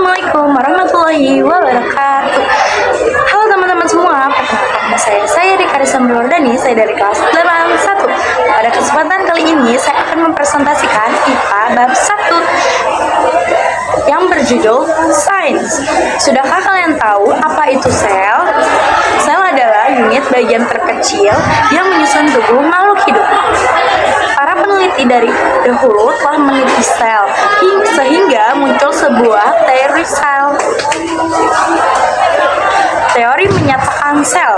Assalamualaikum warahmatullahi wabarakatuh. Halo teman-teman semua, perkenalkan nama saya Rika Rizamdordani, saya dari kelas 81. Pada kesempatan kali ini saya akan mempresentasikan IPA bab 1 yang berjudul Sains. Sudahkah kalian tahu apa itu sel? Sel adalah unit bagian terkecil yang menyusun tubuh makhluk hidup. Para peneliti dari dahulu telah meneliti sel sehingga muncul sebuah teori sel. Teori menyatakan sel.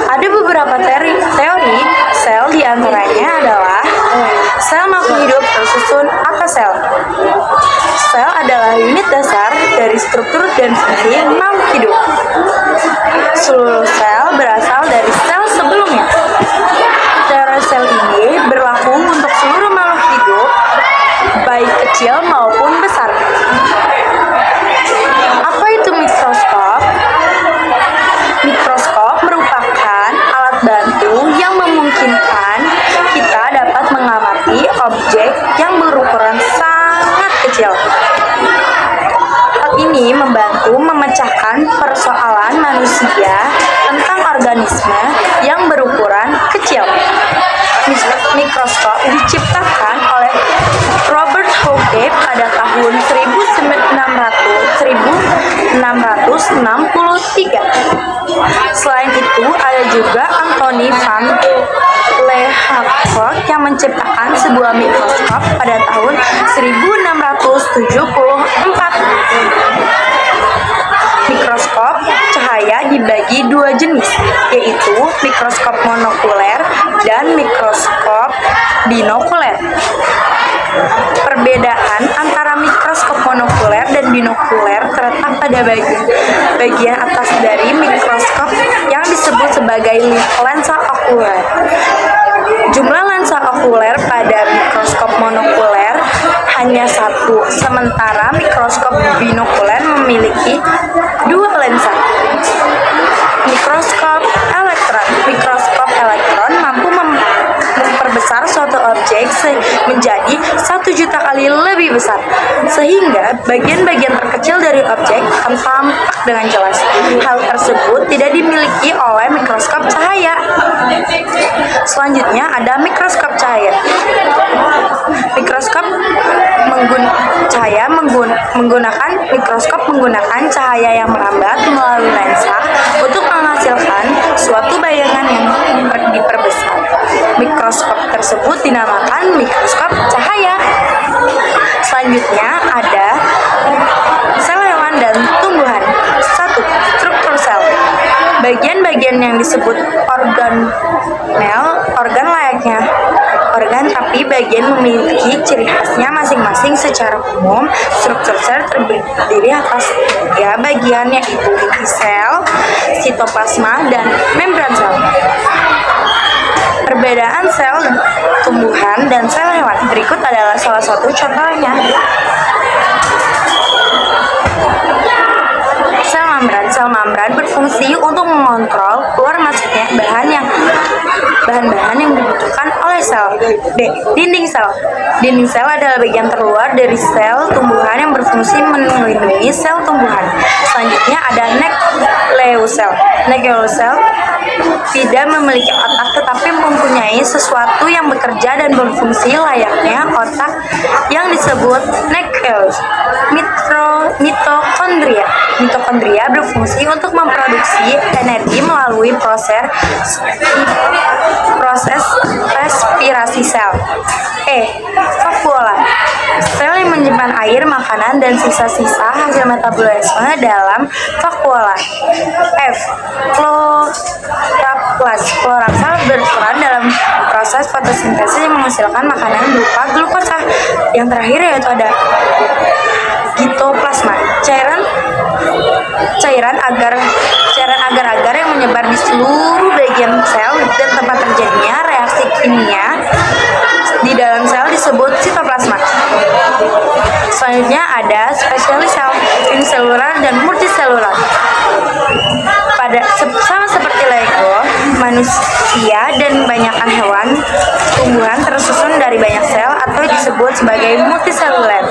Ada beberapa teori sel, diantaranya adalah sel makhluk hidup tersusun atas sel. Sel adalah unit dasar dari struktur dan fungsi makhluk hidup. Seluruh sel berasal dari sel sebelumnya. Teori sel ini berlaku untuk seluruh makhluk hidup, baik kecil maupun besar. Apa itu mikroskop? Mikroskop merupakan alat bantu yang memungkinkan kita dapat mengamati objek yang berukuran sangat kecil. Hal ini membantu memecahkan persoalan manusia tentang organisme yang berukuran kecil. Mikroskop diciptakan oleh Robert Hooke pada tahun 1663. Selain itu, ada juga Anthony van Leeuwenhoek yang menciptakan sebuah mikroskop pada tahun 1674. Mikroskop cahaya dibagi dua jenis, yaitu mikroskop monokuler dan mikroskop binokuler. Perbedaan antara mikroskop monokuler dan binokuler terletak pada bagian atas dari mikroskop yang disebut sebagai lensa okuler. Jumlah lensa okuler pada mikroskop monokuler hanya satu, sementara mikroskop binokuler memiliki dua lensa. Mikroskop elektron mampu memperbesar suatu objek menjadi 1.000.000 kali lebih besar, sehingga bagian-bagian terkecil dari objek akan tampak dengan jelas. Hal tersebut tidak dimiliki oleh mikroskop cahaya. Selanjutnya ada mikroskop cahaya. Mikroskop menggunakan cahaya yang merambat melalui lensa untuk menghasilkan suatu bayangan yang diperbesar. Mikroskop tersebut dinamakan mikroskop cahaya. Selanjutnya ada sel hewan dan tumbuhan. 1. Struktur sel. Bagian-bagian yang disebut organ layaknya organ, tapi bagian memiliki ciri khasnya masing-masing. Secara umum, struktur sel terdiri atas 3 bagian, yaitu inti sel, sitoplasma, dan membran sel. Perbedaan sel tumbuhan dan sel hewan berikut adalah salah satu contohnya. Sel membran berfungsi untuk mengontrol keluar masuknya bahan-bahan yang dibutuhkan oleh sel. B. Dinding sel. Dinding sel adalah bagian terluar dari sel tumbuhan yang berfungsi melindungi sel tumbuhan. Selanjutnya ada nukleus sel tidak memiliki otak, tetapi mempunyai sesuatu yang bekerja dan berfungsi layaknya otak yang disebut nukleus. Mitokondria berfungsi untuk memproduksi energi melalui proses respirasi sel. Vakuola. Sel yang menyimpan air, makanan, dan sisa-sisa hasil metabolisme dalam vakuola. Kloroplasma berperan dalam proses fotosintesis yang menghasilkan makanan berupa glukosa. Yang terakhir yaitu ada gitoplasma, cairan agar-agar yang menyebar di seluruh bagian sel dan tempat terjadinya reaksi kimia di dalam sel disebut sitoplasma. Selanjutnya ada spesialis sel, uniselular dan multiselular. Sama seperti Lego, manusia dan kebanyakan hewan, tumbuhan tersusun dari banyak sel atau disebut sebagai multiselular.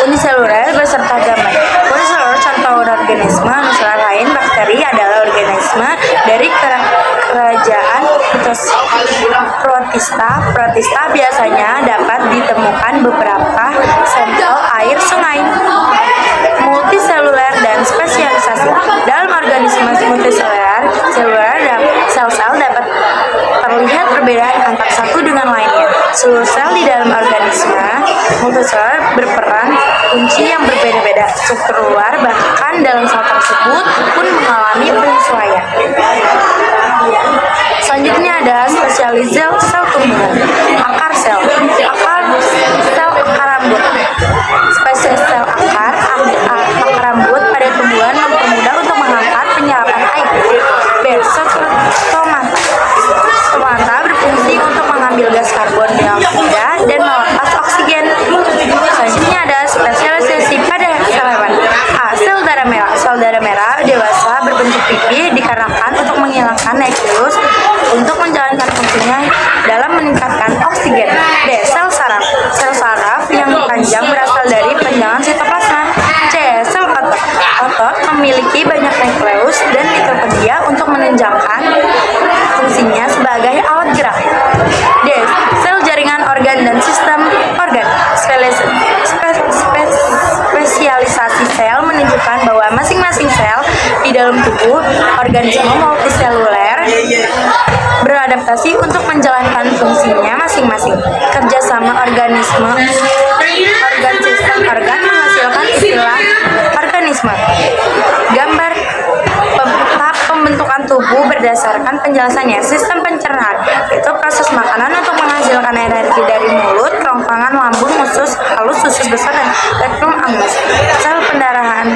Uniselular serta gambar. Multiselular contoh organisme uniselular lain bakteri adalah organisme dari kerajaan Protista. Protista biasanya dapat ditemukan beberapa sampel air sungai. Multiselular dan spesialisasi. Dalam organisme multiselular, sel-sel dapat terlihat perbedaan antara satu dengan lainnya. Seluruh sel di dalam organisme multiselular berperan kunci yang berbeda-beda. Struktur luar bahkan dalam sel tersebut pun mengalami penyesuaian. Selanjutnya ada spesialisasi sel tumbuhan. Akar sel. Akar rambut. Spesies sel akar rambut pada tumbuhan mempermudah untuk mengangkat penyerapan air. Stomata. Stomata berfungsi untuk mengambil gas karbon dioksida dan melepas oksigen. Selanjutnya ada spesialisasi pada sel hewan. Sel darah merah. Sel darah merah dewasa berbentuk pipi dikarenakan untuk menghilangkan nukleus untuk menjalankan fungsinya dalam meningkatkan oksigen. Sel saraf. Sel saraf yang panjang berasal dari panjangan sitoplasma. Sel otot. Otot memiliki banyak nukleus dan mitokondria untuk menunjangkan fungsinya sebagai alat gerak. Sel jaringan organ dan sistem organ. Spesialisasi sel menunjukkan bahwa masing-masing sel di dalam tubuh organisme multiseluler beradaptasi untuk menjalankan fungsinya masing-masing. Kerjasama organisme organ sistem organ menghasilkan istilah organisme. Gambar tahap pembentukan tubuh berdasarkan penjelasannya. Sistem pencernaan itu proses makanan untuk menghasilkan energi dari mulut, kerongkongan lambung, usus halus, usus besar, dan rektum anus. Sel pendarahan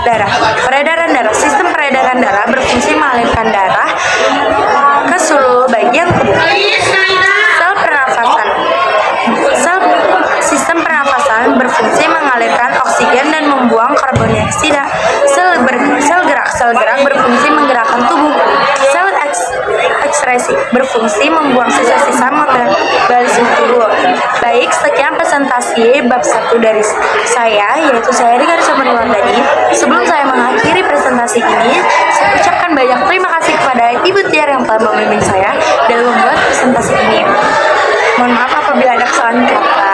darah. Peredaran darah. Sistem peredaran darah berfungsi mengalirkan darah ke seluruh bagian tubuh. Sel pernafasan. Sistem pernafasan berfungsi mengalirkan oksigen dan membuang karbon dioksida. Sel gerak. Sel gerak berfungsi menggerakkan tubuh. Sel ekskresi berfungsi membuang sisa-sisa metabolisme tubuh. Baik, sekian presentasi bab 1 dari saya, yaitu saya Rika Sumerwardani. Sebelum saya mengakhiri presentasi ini, saya ucapkan banyak terima kasih kepada Ibu Tiar yang telah membimbing saya dalam membuat presentasi ini. Mohon maaf apabila ada kesalahan kata.